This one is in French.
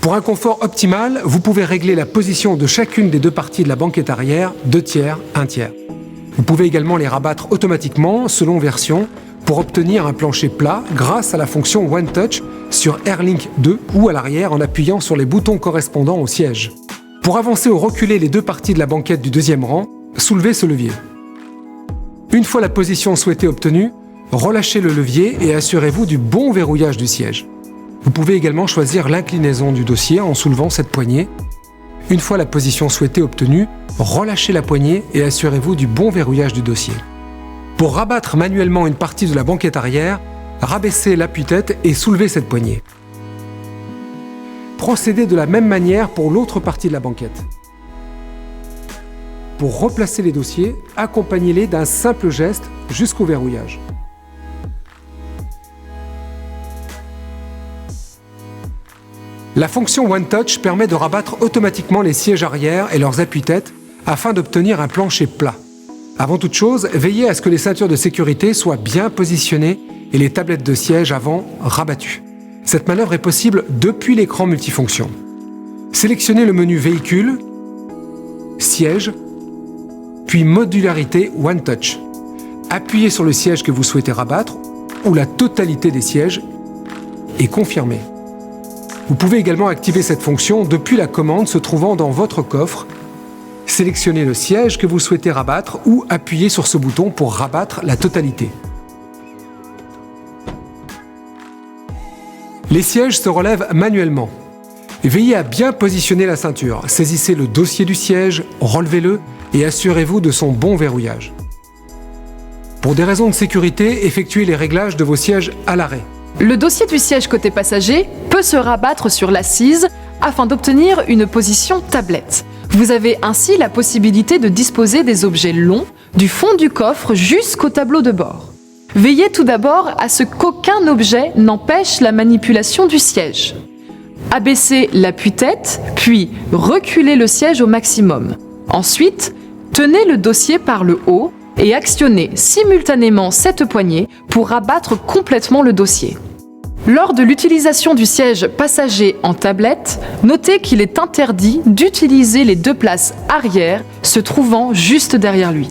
Pour un confort optimal, vous pouvez régler la position de chacune des deux parties de la banquette arrière, 2 tiers, 1 tiers. Vous pouvez également les rabattre automatiquement, selon version, pour obtenir un plancher plat grâce à la fonction One Touch sur Airlink 2 ou à l'arrière en appuyant sur les boutons correspondants au siège. Pour avancer ou reculer les deux parties de la banquette du deuxième rang, soulevez ce levier. Une fois la position souhaitée obtenue, relâchez le levier et assurez-vous du bon verrouillage du siège. Vous pouvez également choisir l'inclinaison du dossier en soulevant cette poignée. Une fois la position souhaitée obtenue, relâchez la poignée et assurez-vous du bon verrouillage du dossier. Pour rabattre manuellement une partie de la banquette arrière, rabaissez l'appui-tête et soulevez cette poignée. Procédez de la même manière pour l'autre partie de la banquette. Pour replacer les dossiers, accompagnez-les d'un simple geste jusqu'au verrouillage. La fonction One Touch permet de rabattre automatiquement les sièges arrière et leurs appuis-têtes afin d'obtenir un plancher plat. Avant toute chose, veillez à ce que les ceintures de sécurité soient bien positionnées et les tablettes de siège avant rabattues. Cette manœuvre est possible depuis l'écran multifonction. Sélectionnez le menu Véhicule, Siège, puis Modularité One Touch. Appuyez sur le siège que vous souhaitez rabattre ou la totalité des sièges et confirmez. Vous pouvez également activer cette fonction depuis la commande se trouvant dans votre coffre. Sélectionnez le siège que vous souhaitez rabattre ou appuyez sur ce bouton pour rabattre la totalité. Les sièges se relèvent manuellement. Veillez à bien positionner la ceinture. Saisissez le dossier du siège, relevez-le et assurez-vous de son bon verrouillage. Pour des raisons de sécurité, effectuez les réglages de vos sièges à l'arrêt. Le dossier du siège côté passager peut se rabattre sur l'assise afin d'obtenir une position tablette. Vous avez ainsi la possibilité de disposer des objets longs du fond du coffre jusqu'au tableau de bord. Veillez tout d'abord à ce qu'aucun objet n'empêche la manipulation du siège. Abaissez l'appui-tête, puis reculez le siège au maximum. Ensuite, tenez le dossier par le haut et actionnez simultanément cette poignée pour rabattre complètement le dossier. Lors de l'utilisation du siège passager en tablette, notez qu'il est interdit d'utiliser les deux places arrière se trouvant juste derrière lui.